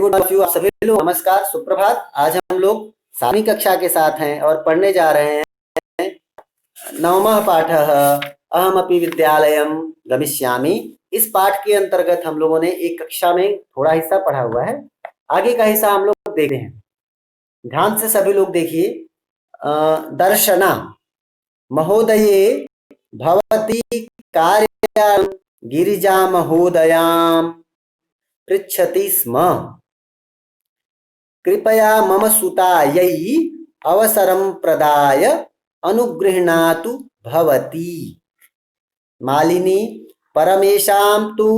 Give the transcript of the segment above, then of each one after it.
Good of you, आप सभी लोग नमस्कार, सुप्रभात। आज हम लोग 7वीं कक्षा के साथ हैं और पढ़ने जा रहे हैं नवमः पाठः अहमपि विद्यालयम गमिष्यामि। इस पाठ के अंतर्गत हम लोगों ने एक कक्षा में थोड़ा हिस्सा पढ़ा हुआ है, आगे का हिस्सा हम लोग देखते हैं। ध्यान से सभी लोग देखिए। दर्शना महोदये भवती कार्यालयं गिरिजा महोदयां पृच्छति स्म। कृपया मम सुतायै अवसरं प्रदाय अनुगृह्णातु भवती। मालिनी परमेशा तु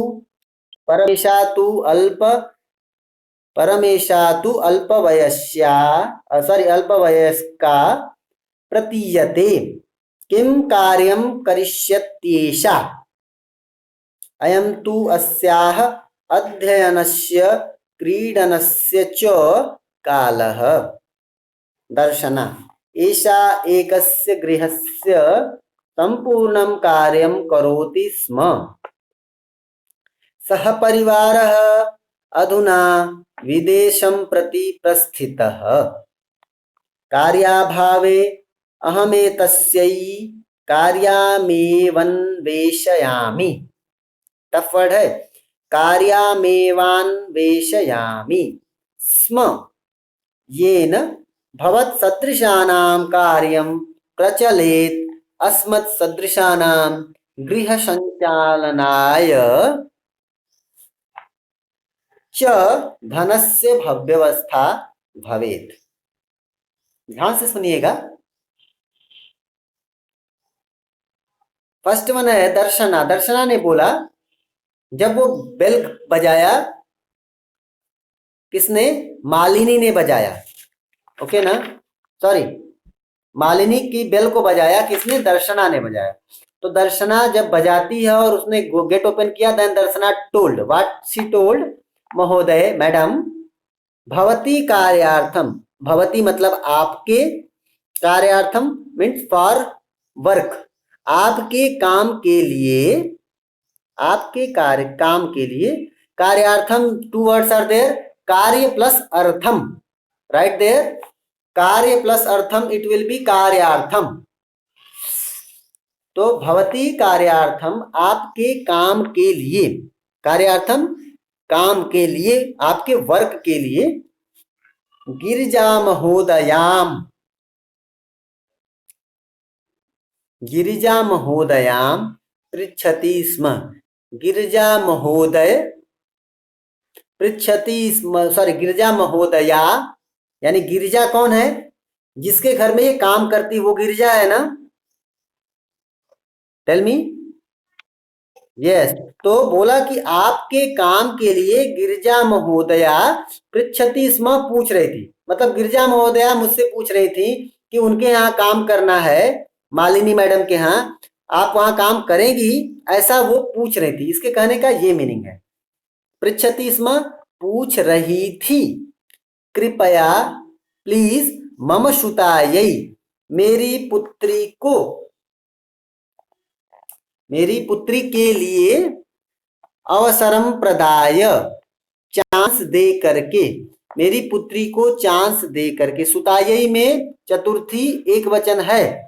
अल्पवयस्का प्रतीयते। किं कार्यं करिष्यत्येषा? अयं तु अस्याः अध्ययनस्य क्रीडनस्य च कालः। दर्शना एषा एकस्य गृहस्य सम्पूर्णं कार्यं करोति स्म। सः परिवारः अधुना विदेशं प्रति प्रस्थितः। कार्याभावे अहमेतस्यै कार्यामेवन्वेषयामि। टफ वर्ड है, कार्यामेवान्वेषयामि स्म येन भवत्सदृशानां कार्यं प्रचलेत् अस्मत्सदृशानां गृहसञ्चालनाय च धनस्य व्यवस्था भवेत्। ध्यान से सुनिएगा। फर्स्ट वन है दर्शना। दर्शना ने बोला, जब वो बेल बजाया, किसने? मालिनी ने बजाया। ओके ना, सॉरी, मालिनी की बेल को बजाया किसने? दर्शना ने बजाया। तो दर्शना जब बजाती है और उसने गेट ओपन किया, then Darshana told, what she told? महोदय, मैडम, भवती कार्यार्थम, भवती मतलब आपके, कार्यार्थम मीन्स फॉर वर्क, आपके काम के लिए, आपके काम के लिए। कार्यार्थम, टू वर्ड्स आर देयर, कार्य प्लस अर्थम, राइट देयर, कार्य प्लस अर्थम, इट विल बी कार्यार्थम। तो भवती कार्यार्थम, आपके काम के लिए, कार्यार्थम काम के लिए, आपके वर्क के लिए, गिरिजा महोदयाम, गिरिजा महोदयाम पृच्छति स्म। गिरिजा महोदय पृच्छति स्म, सॉरी, गिरिजा महोदया, यानी गिरिजा कौन है? जिसके घर में ये काम करती वो गिरिजा है ना? Tell me. यस। तो बोला कि आपके काम के लिए गिरिजा महोदया पृच्छति स्म, पूछ रही थी, मतलब गिरिजा महोदया मुझसे पूछ रही थी कि उनके यहाँ काम करना है, मालिनी मैडम के यहाँ, आप वहां काम करेंगी, ऐसा वो पूछ रही थी। इसके कहने का ये मीनिंग है, पृच्छति स्म, पूछ रही थी। कृपया, प्लीज, मम सुतायै, मेरी पुत्री को, मेरी पुत्री के लिए, अवसरम प्रदाय, चांस दे करके, मेरी पुत्री को चांस दे करके। सुतायै में चतुर्थी एक वचन है।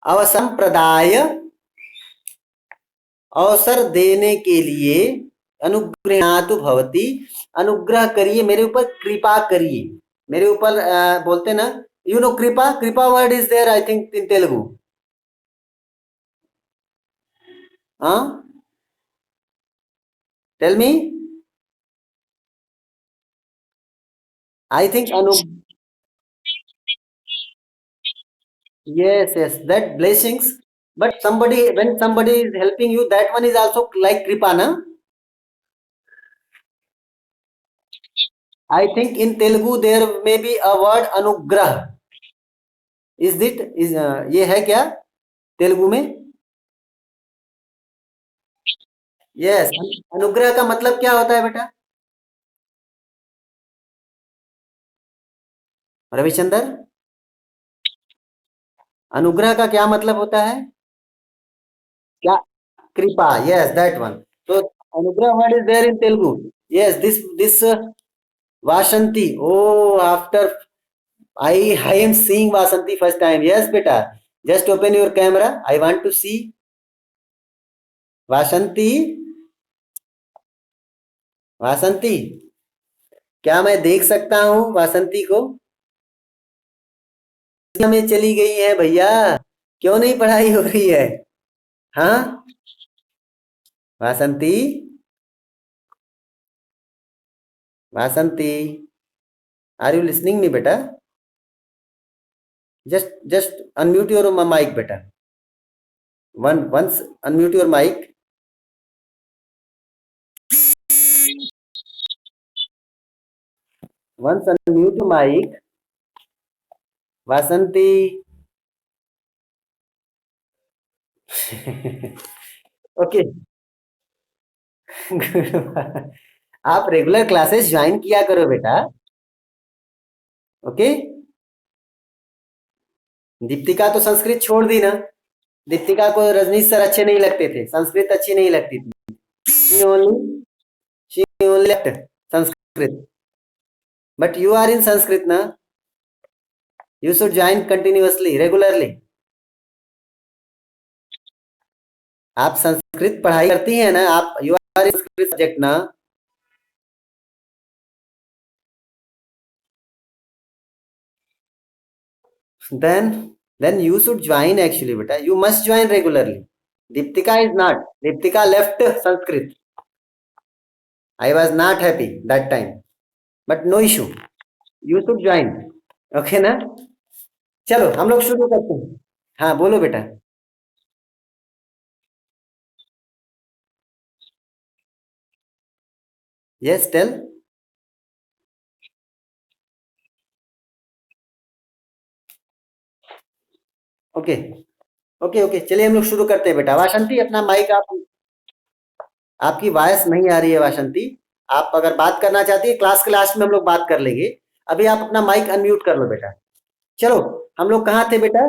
अवसरम प्रदाय, अवसर देने के लिए, अनुगृह्णातु भवती, अनुग्रह करिए, मेरे ऊपर कृपा करिए, मेरे ऊपर बोलते ना, यू नो कृपा, कृपा word is there I think in Telugu. हाँ, tell me. I think yes, that blessings, but somebody, when somebody is helping you, that one is also like kripa, na? I think in Telugu there may be a word anugrah. Is it, is ये है क्या तेलुगु में? Yes, अनुग्रह का मतलब क्या होता है बेटा? रविचंद्र, अनुग्रह का क्या मतलब होता है? क्या? कृपा। Yes, that one. तो अनुग्रह word is there in Telugu. yes, this Vasanti. Oh, after I am seeing Vasanti first time. Yes, beta. Just open your camera. I want to see Vasanti. वासंती, क्या मैं देख सकता हूँ वासंती को? में चली गई है भैया, क्यों नहीं पढ़ाई हो रही है? हाँ Vasanti, Vasanti, are you listening me बेटा? जस्ट अनम्यूट योर माइक बेटा, once unmute your mic. Once unmute your mic. Vasanti. Okay. आप रेगुलर क्लासेस ज्वाइन किया करो बेटा. ओके. दीप्तिका तो संस्कृत छोड़ दी ना. दीप्तिका को रजनीश सर अच्छे नहीं लगते थे, संस्कृत अच्छी नहीं लगती थी. She only she only left Sanskrit. But you are in Sanskrit ना. You should join continuously, regularly. आप संस्कृत पढ़ाई करती हैं ना, आप you are in Sanskrit subject ना. then you should join actually beta. You must join regularly. Deeptika is not. Deeptika left Sanskrit. I was not happy that time. But no issue. You should join. Okay ना. चलो हम लोग शुरू करते हैं. हाँ बोलो बेटा. Yes, tell. Okay okay okay, चलिए हम लोग शुरू करते हैं बेटा. वासंती अपना माइक आप, आपकी वॉइस नहीं आ रही है वासंती. आप अगर बात करना चाहती है क्लास के लास्ट में हम लोग बात कर लेंगे. अभी आप अपना माइक अनम्यूट कर लो बेटा. चलो हम लोग कहाँ थे बेटा?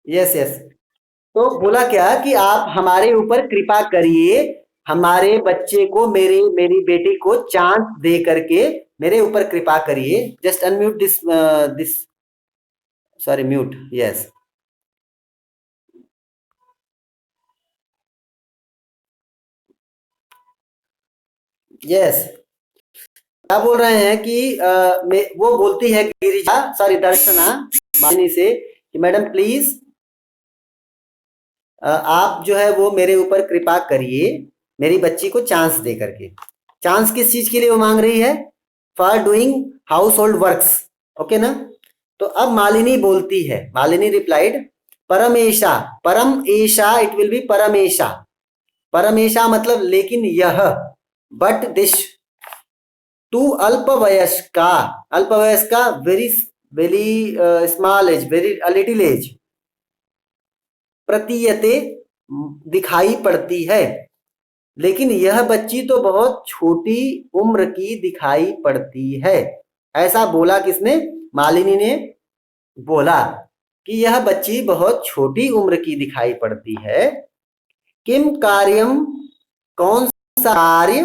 Yes yes. तो बोला क्या कि आप हमारे ऊपर कृपा करिए, हमारे बच्चे को, मेरी मेरी बेटी को चांस दे करके मेरे ऊपर कृपा करिए. Just unmute this sorry mute. Yes yes. क्या बोल रहे हैं कि वो बोलती है गिरिजा, सॉरी दर्शना, मानी से कि मैडम प्लीज आप जो है वो मेरे ऊपर कृपा करिए, मेरी बच्ची को चांस दे करके. चांस किस चीज के लिए वो मांग रही है? For doing house hold works. Okay ना. तो अब मालिनी बोलती है, मालिनी रिप्लाइड परमेशा. परम ऐशा, इट विल बी परमेशा. परमेशा मतलब लेकिन यह. बट दिस टू अल्पवयस्का. अल्पवयस्का very very small age, very little age. प्रतीयते दिखाई पड़ती है. लेकिन यह बच्ची तो बहुत छोटी उम्र की दिखाई पड़ती है. ऐसा बोला किसने? मालिनी ने बोला कि यह बच्ची बहुत छोटी उम्र की दिखाई पड़ती है. किम कार्यम, कौन सा कार्य,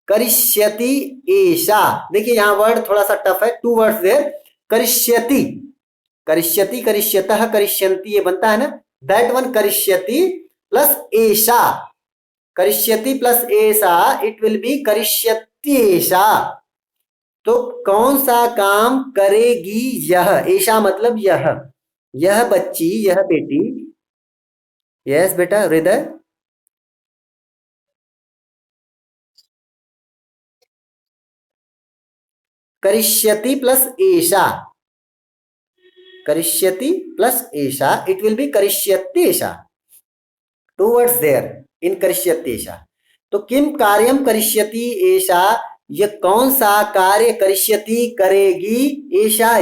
करिष्यति एषा. देखिए यहाँ वर्ड थोड़ा सा टफ है, टू वर्ड्स देयर. करिष्यति, करिष्यति, करिष्यतः, करिष्यन्ति, ये बनता है ना. दैट वन करिष्यति प्लस एषा. करिष्यति प्लस एषा, इट विल बी करिष्यत्येषा. तो कौन सा काम करेगी यह? एषा मतलब यह बच्ची, यह बेटी. यस बेटा हृदय. करिष्यति प्लस एषा, करिष्यति प्लस एषा, इट विल बी करिष्यत्येषा. टू वर्ड्स देयर इन करिष्यत्येषा. तो किम कार्यम करिष्यति एषा, यह कौन सा कार्य करिष्यति करेगी, एषा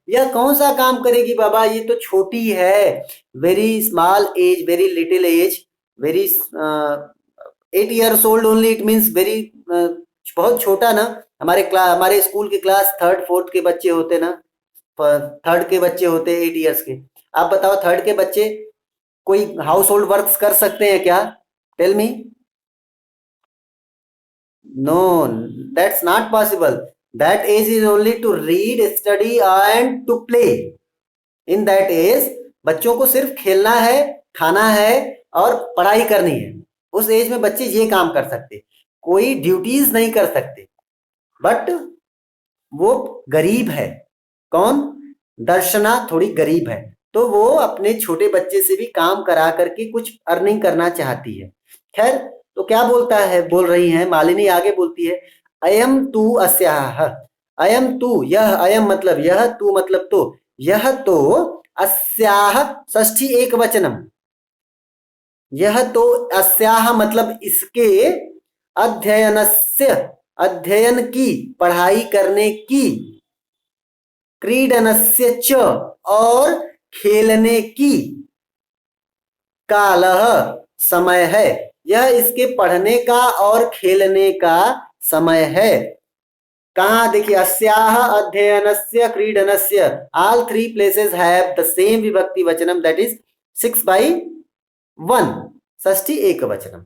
यह कौन सा काम करेगी बाबा? ये तो छोटी है. Very small age, very little age, very 8 years old only. It means very बहुत छोटा ना. हमारे स्कूल के क्लास थर्ड फोर्थ के बच्चे होते ना, थर्ड के बच्चे होते 8 years के. आप बताओ थर्ड के बच्चे कोई हाउस होल्ड वर्क्स कर सकते हैं क्या? Tell me. No, that's not possible. That age is only to read, study and to play. In that age बच्चों को सिर्फ खेलना है, खाना है और पढ़ाई करनी है. उस एज में बच्चे ये काम कर सकते, कोई ड्यूटीज नहीं कर सकते. बट वो गरीब है. कौन? दर्शना थोड़ी गरीब है, तो वो अपने छोटे बच्चे से भी काम करा करके कुछ अर्निंग करना चाहती है. खैर, तो क्या बोलता है, बोल रही हैं मालिनी, आगे बोलती है, अयम तू अस्याह. अयम तू, यह, अयम मतलब यह, तू मतलब तो, यह तो, अस्याह षष्ठी एक वचनम. यह तो, अस्याह मतलब इसके, अध्ययनस्य अध्ययन की, पढ़ाई करने की, क्रीडनस्य च और खेलने की, कालः समय है. यह इसके पढ़ने का और खेलने का समय है. कहाँ देखिए, अस्याह, अध्ययनस्य, क्रीडनस्य, all three places have the same विभक्ति वचनम, दैट इज 6/1, षष्ठी एक वचनम.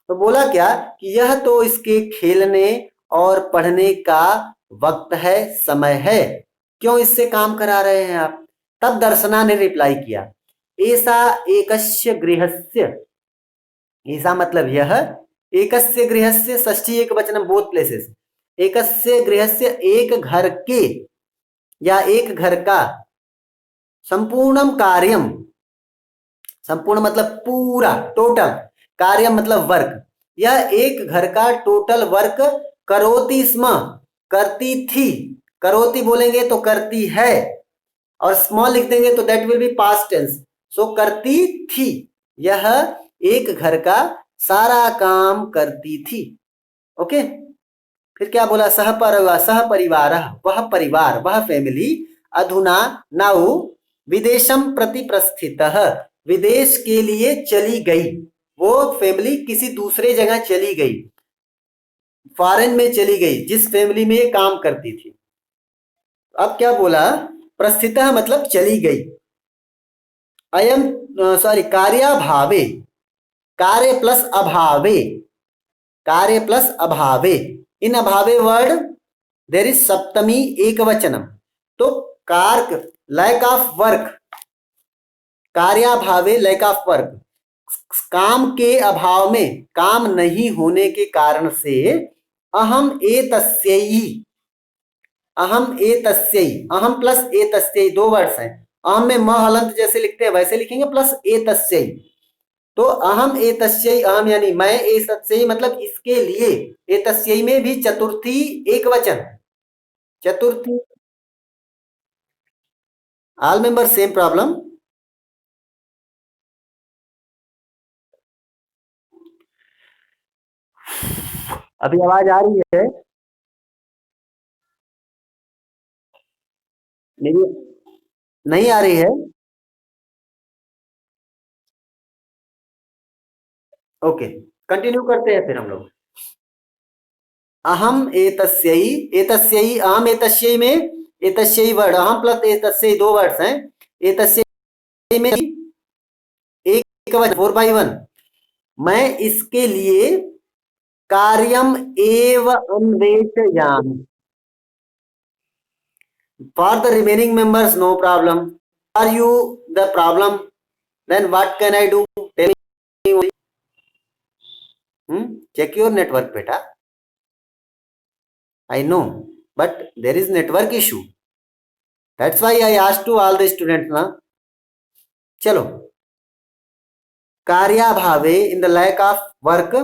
तो बोला क्या कि यह तो इसके खेलने और पढ़ने का वक्त है, समय है. क्यों इससे काम करा रहे हैं आप? तब दर्शना ने रिप्लाई किया, ऐसा एकस्य गृहस्य. ऐसा मतलब यह, एकस्य गृहस्य, षष्ठी एक वचनम, बोथ प्लेसेस. एकस्य गृहस्य एक घर के या एक घर का, संपूर्णम कार्यम, संपूर्ण मतलब पूरा, टोटल, कार्य मतलब वर्क, यह एक घर का टोटल वर्क करोति स्म, करती थी. करोति बोलेंगे तो करती है, और स्मॉल लिख देंगे तो that will be past tense. So करती थी, यह एक घर का सारा काम करती थी. ओके. फिर क्या बोला, सह परिवार, वह परिवार, वह फैमिली, अधुना नाउ विदेशम प्रति प्रस्थितः, विदेश के लिए चली गई. वो फैमिली किसी दूसरे जगह चली गई, फॉरेन में चली गई, जिस फैमिली में ये काम करती थी. अब क्या बोला, प्रस्थितः मतलब चली गई. अयम, सॉरी, कार्याभावे, कार्य प्लस अभावे, कार्य प्लस अभावे, इन अभावे वर्ड देर इज सप्तमी एक वचनम. तो कार्क, लैक ऑफ वर्क, कार्याभावे लैक ऑफ वर्क, काम के अभाव में, काम नहीं होने के कारण से, अहम एतस्यै, अहम एतस्यै, अहम प्लस एतस्यै दो वर्ड्स हैं. अहम में म हलंत जैसे लिखते हैं वैसे लिखेंगे, प्लस एतस्यै. तो अहम एतस्यै, अहम यानी मैं, एतस्यै मतलब इसके लिए, एतस्यै में भी चतुर्थी एक वचन, चतुर्थी. All member same problem. अभी आवाज आ रही है? मेरी नहीं आ रही है? ओके, कंटिन्यू करते हैं फिर हम लोग. अहम एतस्यै, एतस्यै, अहम एतस्यै में, एतस्यै वर्ड, अहम प्लस एतस्यै दो वर्ड्स हैं. एतस्यै में एक वचन, 4/1. मैं इसके लिए कार्यम एव अन्वेषयामि. For the remaining members no problem. Are you the problem? Then what can I do? Tell me. Check your network बेटा. I know, but there is network issue. That's why I asked to all the students ना. चलो, कार्याभावे, in the lack of work,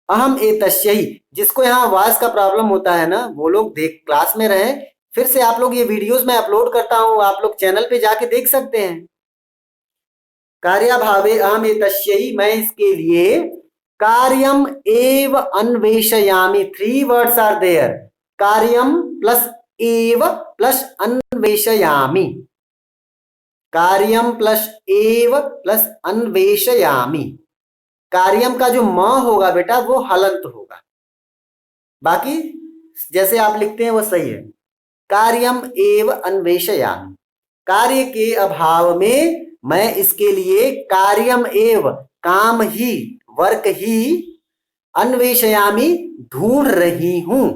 अहम एतस्यै. जिसको यहाँ आवाज का प्रॉब्लम होता है ना, वो लोग देख, क्लास में रहे, फिर से आप लोग ये वीडियोस मैं अपलोड करता हूँ, आप लोग चैनल पे जाके देख सकते हैं. कार्याभावे अहम एतस्यै, मैं इसके लिए, कार्यम एव अन्वेषयामि, 3 वर्ड्स आर देयर. कार्यम प्लस एव प्लस अन्वेषयामि, कार्यम प्लस एव प्लस अन्वेषयामि. कार्यम का जो म होगा बेटा वो हलंत होगा, बाकी जैसे आप लिखते हैं वो सही है. कार्यम एव अन्वेषयामि, कार्य के अभाव में मैं इसके लिए कार्यम एव, काम ही, वर्क ही, अन्वेषयामी, ढूंढ रही हूं।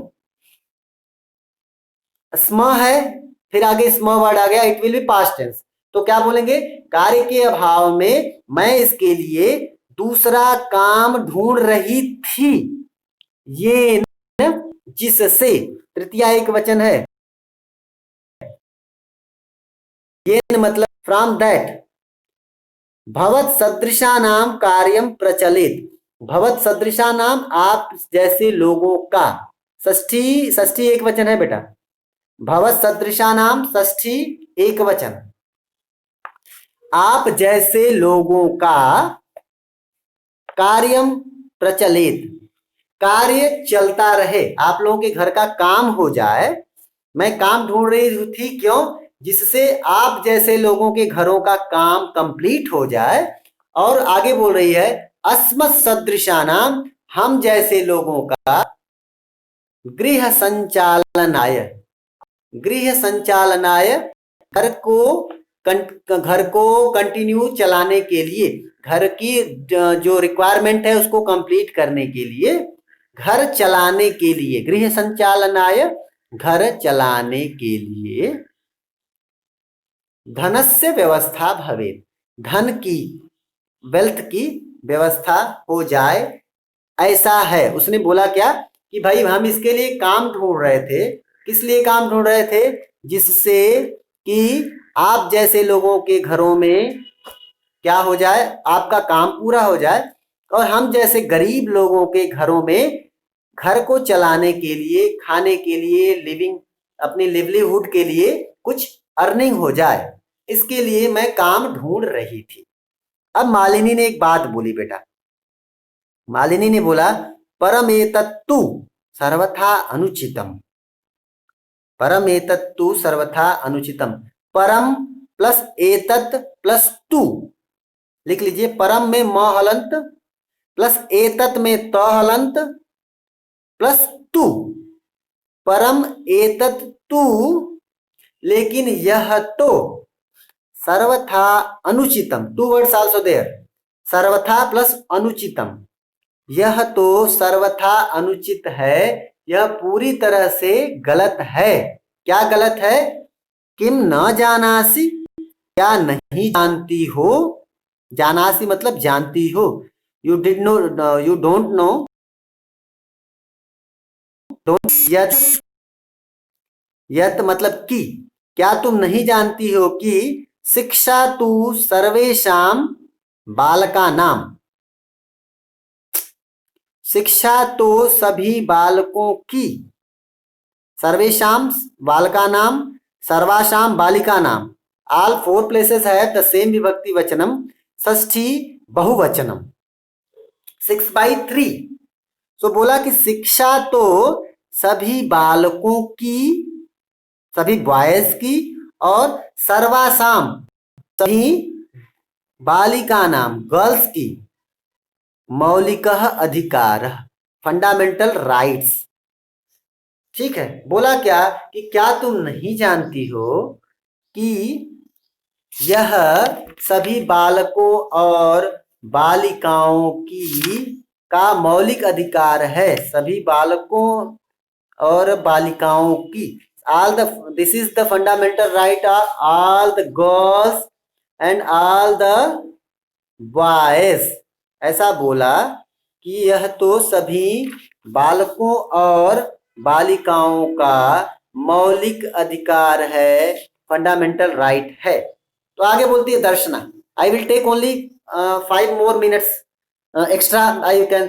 स्म है, फिर आगे स्म वर्ड आ गया, it will be past tense. तो क्या बोलेंगे, कार्य के अभाव में मैं इसके लिए दूसरा काम ढूंढ रही थी। ये जिससे, तृतीया एक वचन है, ये मतलब फ्रॉम दैट, भवत सदृशा नाम कार्यम प्रचलित, भवत सदृशा नाम आप जैसे लोगों का, षष्ठी षष्ठी एक वचन है बेटा, भवत सदृशा नाम षष्ठी एक वचन, आप जैसे लोगों का कार्यम प्रचलित, कार्य चलता रहे, आप लोगों के घर का काम हो जाए, मैं काम ढूंढ रही थी, क्यों, जिससे आप जैसे लोगों के घरों का काम कंप्लीट हो जाए। और आगे बोल रही है, अस्मत् सदृशानाम, हम जैसे लोगों का, गृह संचालनाय, गृह संचालनाय, घर को कंटिन्यू चलाने के लिए, घर की जो रिक्वायरमेंट है उसको कंप्लीट करने के लिए, घर चलाने के लिए, गृह संचालनाय, घर चलाने के लिए, धनस्य व्यवस्था भवे, धन की, वेल्थ की व्यवस्था हो जाए, ऐसा है। उसने बोला क्या कि भाई हम इसके लिए काम ढूंढ रहे थे, किस लिए काम ढूंढ रहे थे, जिससे कि आप जैसे लोगों के घरों में क्या हो जाए, आपका काम पूरा हो जाए, और हम जैसे गरीब लोगों के घरों में घर को चलाने के लिए, खाने के लिए, लिविंग, अपनी लिवलीहुड के लिए कुछ अर्निंग हो जाए, इसके लिए मैं काम ढूंढ रही थी। अब मालिनी ने एक बात बोली बेटा, मालिनी ने बोला, परमेतत्तु सर्वथा अनुचितम, परमेतत्तु सर्वथा अनुचितम, परम प्लस एतत् प्लस तु, लिख लीजिए, परम में म हलंत प्लस एतत् में त हलंत प्लस तु, परम एतत् तु, लेकिन यह तो, सर्वथा अनुचितम, टू वर्ड्स आल्सो देयर, सर्वथा प्लस अनुचितम, यह तो सर्वथा अनुचित है, यह पूरी तरह से गलत है। क्या गलत है, किम न जानासी, क्या नहीं जानती हो, जानासी मतलब जानती हो, you did know, you don't know, don't, यत, यत मतलब कि, क्या तुम नहीं जानती हो कि शिक्षा तु सर्वेषां बालका नाम, शिक्षा तो सभी बालकों की, सर्वेषां बालका नाम, सर्वासाम बालिका नाम, all four places have the same विभक्ति वचनम, षष्ठी बहुवचनम, 6/3। सो बोला कि शिक्षा तो सभी बालकों की, सभी बॉयज की, और सर्वासाम, सभी बालिका नाम, गर्ल्स की, मौलिक अधिकार, फंडामेंटल राइट्स। ठीक है, बोला क्या कि क्या तुम नहीं जानती हो कि यह सभी बालकों और बालिकाओं की का मौलिक अधिकार है, सभी बालकों और बालिकाओं की, all the, this is the fundamental right of all the girls and all the boys। ऐसा बोला कि यह तो सभी बालकों और बालिकाओं का मौलिक अधिकार है, फंडामेंटल राइट है। तो आगे बोलती है Darshana, I will take only 5 more minutes extra, I can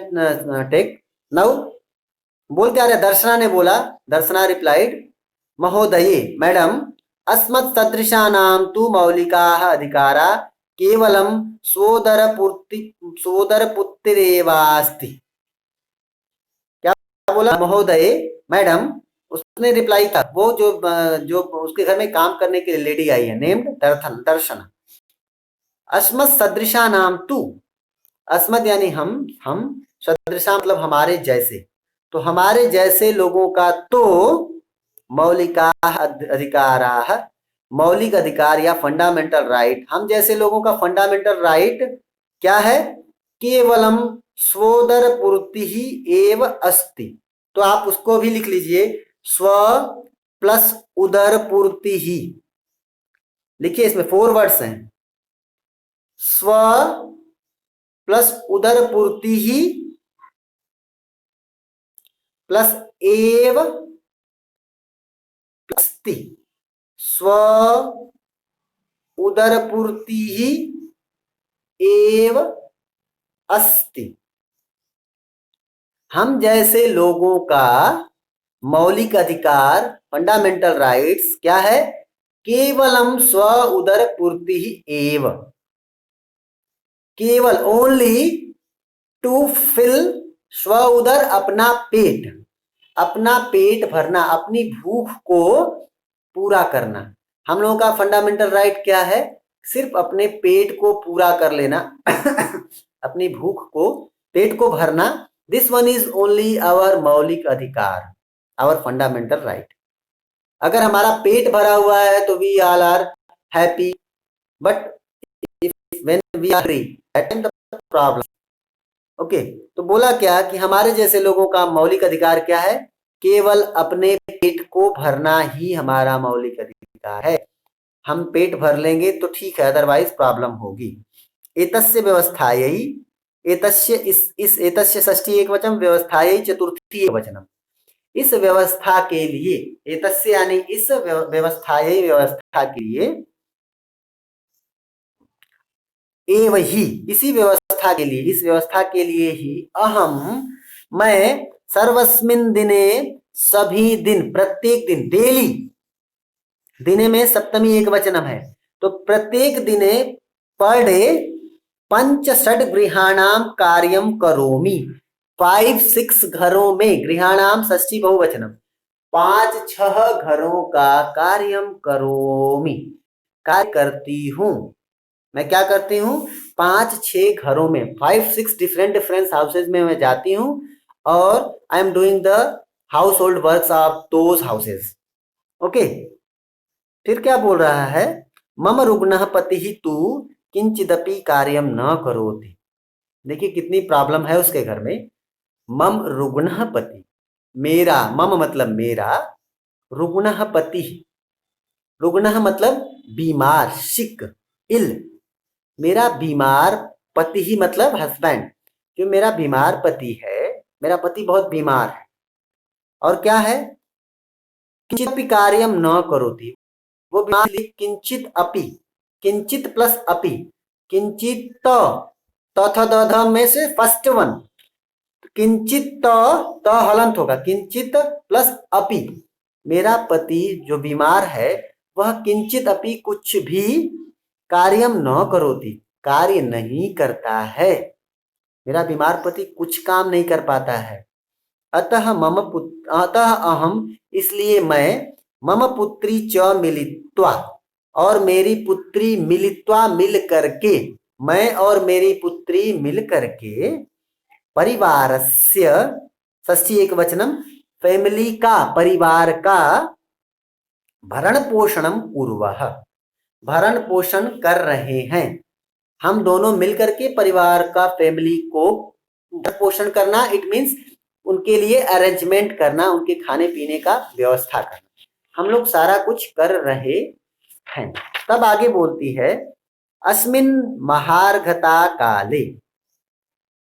take now. बोल क्या रहे, दर्शना ने बोला, दर्शना रिप्लाइड, महोदये, मैडम, अस्मत् सदृशानां तु मौलिकाः अधिकारा केवलं सोदरपुत्रेवास्ति। क्या बोला, महोदय, मैडम, उसने रिप्लाई किया, वो जो उसके घर में काम करने के लिए लेडी आई है, नेम्ड दर्शना, अस्मत् सदृशानां तु, अस्मत् यानी हम सदृशा मतलब हमारे जैसे, तो हमारे जैसे लोगों का तो मौलिका अधिकाराः, मौलिक अधिकार या फंडामेंटल राइट, हम जैसे लोगों का फंडामेंटल राइट क्या है? केवलम स्वोदर पूर्ति ही एव अस्ति। तो आप उसको भी लिख लीजिए, स्व प्लस उदर पूर्ति ही। लिखिए, इसमें 4 वर्ड्स हैं, स्व प्लस उदर पूर्ति ही प्लस एव अस्ति। स्व उदर पूर्ति ही एव अस्ति। हम जैसे लोगों का मौलिक अधिकार फंडामेंटल राइट्स क्या है? केवलम स्व उदर पूर्ति ही एव, केवल ओनली टू फिल स्व उदर, अपना पेट भरना, अपनी भूख को पूरा करना। हम लोगों का फंडामेंटल राइट क्या है? सिर्फ अपने पेट को पूरा कर लेना अपनी भूख को, पेट को भरना। This one is only our मौलिक अधिकार, आवर फंडामेंटल राइट। अगर हमारा पेट भरा हुआ है तो we all are happy, but when we are hungry that is the problem. Okay, तो बोला क्या कि हमारे जैसे लोगों का मौलिक अधिकार क्या है? केवल अपने पेट को भरना ही हमारा मौलिक अधिकार है। हम पेट भर लेंगे तो ठीक है, अदरवाइज प्रॉब्लम होगी। एतस्य व्यवस्थायै, एतस्य इस एतस्य षष्ठी एकवचन, व्यवस्थायै चतुर्थी एकवचनम। इस व्यवस्था के लिए, एतस्य यानी इस व्यवस्थायै, व्यवस्था के लिए, एव ही, इसी व्यवस्था के लिए, इस व्यवस्था के लिए ही अहम, मैं, सर्वस्मिन दिने, सभी दिन, प्रत्येक दिन, डेली, दिने में सप्तमी एक वचनम है, तो प्रत्येक दिने, पर डे, पंच षड गृहाणाम कार्यम करोमि। 5-6 घरों में, गृहाणाम षष्ठी बहुवचनम, 5-6 घरों का कार्यम करोमि, कार्य करती हूं। मैं क्या करती हूँ? 5-6 घरों में, 5-6 डिफरेंट हाउसेज में मैं जाती हूँ और I am doing the house hold works of those houses. Okay, फिर क्या बोल रहा है? मम रुग्णः पतिः तु किंचिदपि कार्यम न करोति। देखिए कितनी प्रॉब्लम है उसके घर में। मम रुग्णः पति, मेरा, मम मतलब मेरा, रुग्णः पति, रुग्णः मतलब बीमार, सिक, इल, मेरा बीमार पति ही मतलब हस्बैंड, जो मेरा बीमार पति है, मेरा पति बहुत बीमार है। और क्या है? किंचित कार्यम न करोति, वो बीमार, किंचित अपि, किंचित प्लस अपि, किंचित तथा दध में से फर्स्ट वन, किंचित हलंत होगा, किंचित प्लस अपि, मेरा पति जो बीमार है वह किंचित अपि, कुछ भी, कार्यम न करोति, कार्य नहीं करता है। मेरा बीमार पति कुछ काम नहीं कर पाता है। अतः अतः अहम, इसलिए मैं, मम पुत्री च मिलित्वा, और मेरी पुत्री मिलित्वा, मिल करके, मैं और मेरी पुत्री मिल करके, परिवारस्य, षष्ठी एक वचनम, फैमिली का, परिवार का, भरण पोषणम कुर्वः, भरण पोषण कर रहे हैं। हम दोनों मिलकर के परिवार का, फैमिली को भरण पोषण करना, इट मीन्स उनके लिए अरेंजमेंट करना, उनके खाने पीने का व्यवस्था करना, हम लोग सारा कुछ कर रहे हैं। तब आगे बोलती है, अस्मिन महार्घता काले,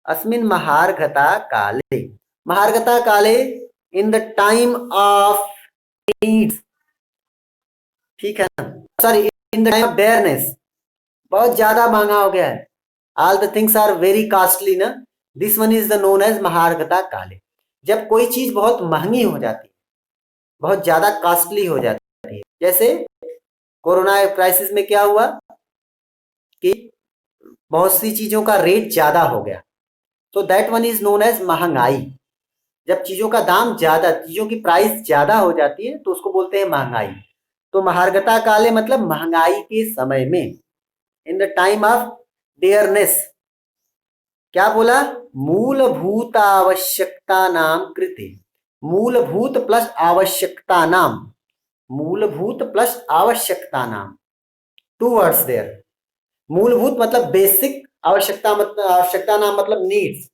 अस्मिन महार्घता काले, महार्घता काले, in the time of needs, ठीक है ना, sorry, in the time of bareness, बहुत ज्यादा महंगा हो गया है, all the things are very costly ना, this one is the known as महार्घता काले। जब कोई चीज बहुत महंगी हो जाती है, बहुत ज्यादा कॉस्टली हो जाती है, जैसे कोरोना क्राइसिस में क्या हुआ कि बहुत सी चीजों का रेट ज्यादा हो गया, तो that one is known as महंगाई। जब चीजों का दाम ज्यादा, चीजों की प्राइस ज्यादा हो जाती है तो उसको बोलते हैं महंगाई। तो महार्घता काले मतलब महंगाई के समय में, इन द टाइम ऑफ डेयरनेस, क्या बोला? मूलभूत आवश्यकता नाम कृते, मूलभूत प्लस आवश्यकता नाम, मूलभूत प्लस आवश्यकता नाम, 2 words देयर। मूलभूत मतलब बेसिक, आवश्यकता नाम मतलब नीड्स।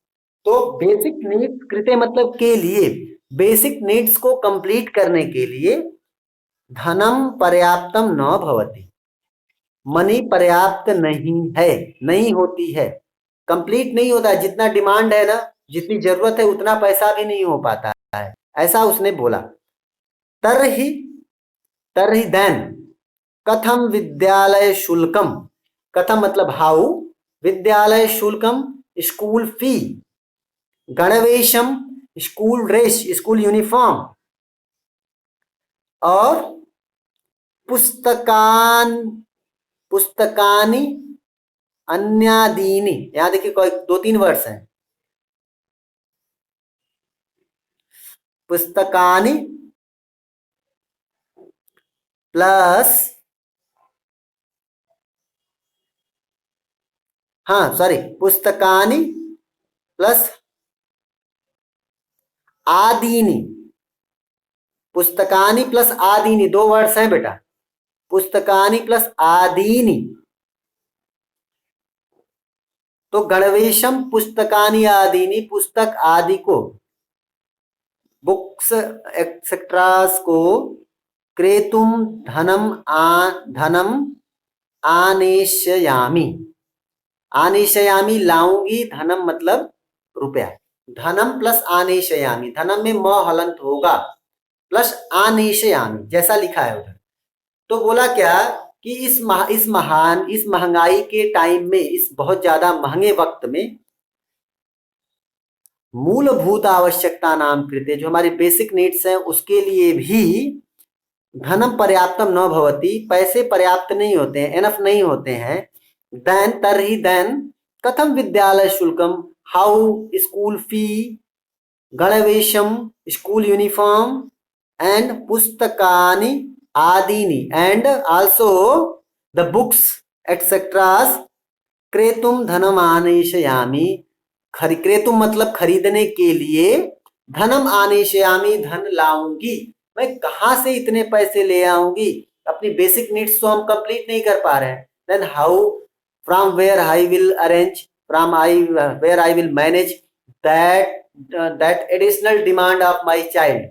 तो बेसिक नीड्स कृते मतलब के लिए, बेसिक नीड्स को कंप्लीट करने के लिए धनम पर्याप्तम न भवति, मनी पर्याप्त नहीं है, नहीं होती है, कंप्लीट नहीं होता है। जितना डिमांड है ना, जितनी जरूरत है उतना पैसा भी नहीं हो पाता है, ऐसा उसने बोला। तरहि तरहि देन कथम विद्यालय शुल्कम, कथम मतलब हाउ, विद्यालय शुल्कम स्कूल फी, गणवेशम स्कूल ड्रेस, स्कूल यूनिफॉर्म, और पुस्तकान पुस्तकानि अन्यादीनि। यहां देखिए कोई 2-3 वर्ड्स हैं। पुस्तकानि प्लस, हाँ सॉरी, पुस्तकानि प्लस आदीनि, पुस्तकानि प्लस आदीनि 2 वर्ड्स हैं बेटा, पुस्तकानि प्लस आदीनि। तो गणवेशम पुस्तकानि आदीनि, पुस्तक आदि को, बुक्स एक्सेट्रास को, क्रेतुम धनम आनेशयामी, आनेशयामी लाऊंगी, धनम मतलब रुपया, धनम प्लस आनेशयामी, धनम में म हलंत होगा, प्लस आनेशयामी जैसा लिखा है उधर। तो बोला क्या कि इस महंगाई के टाइम में, इस बहुत ज्यादा महंगे वक्त में, मूलभूत आवश्यकता नाम कृते, जो हमारी बेसिक नीड्स हैं उसके लिए भी धनम पर्याप्तम न भवति, पैसे पर्याप्त नहीं होते हैं, एनफ नहीं होते हैं। देन तरही देन कथम विद्यालय शुल्कम, हाउ स्कूल फी, गणवेशम स्कूल यूनिफॉर्म, एंड पुस्तकानि आदीनि, and also the books etceteras, क्रेतुम धनम आनेशयामी, क्रेतुम मतलब खरीदने के लिए, धनम आनेशयामी धन लाऊंगी, मैं कहां से इतने पैसे ले आऊंगी, अपनी बेसिक नीड्स तो हम कंप्लीट नहीं कर पा रहे हैं। Then how, from where I will arrange, from where I will manage that additional demand of my child.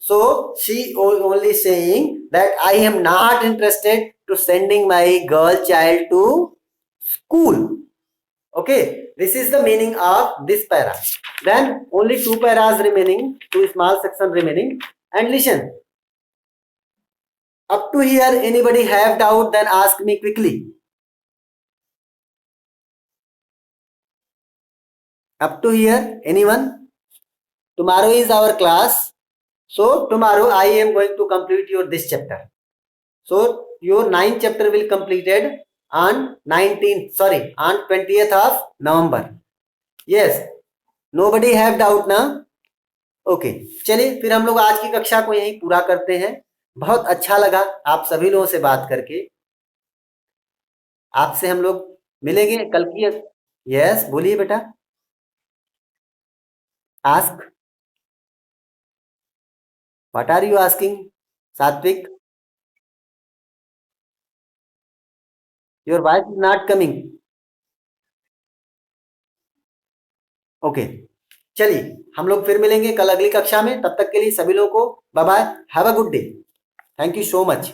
So she only saying that I am not interested to sending my girl child to school. Okay, this is the meaning of this para. Then only 2 paras remaining, 2 small section remaining, and listen. Up to here anybody have doubt, then ask me quickly. Up to here anyone? Tomorrow is our class, so tomorrow I am going to complete your this chapter. So your 9th chapter will completed on 20th of November. Yes, nobody have doubt ना? Okay, चलिए फिर हम लोग आज की कक्षा को यहीं पूरा करते हैं। बहुत अच्छा लगा आप सभी लोगों से बात करके। आपसे हम लोग मिलेंगे कल की। यस, बोलिए बेटा। Ask, what are you asking Satvik? Your voice is not coming. Okay, चलिए हम लोग फिर मिलेंगे कल अगली कक्षा में। तब तक के लिए सभी लोगों को bye bye, have a good day, thank you so much.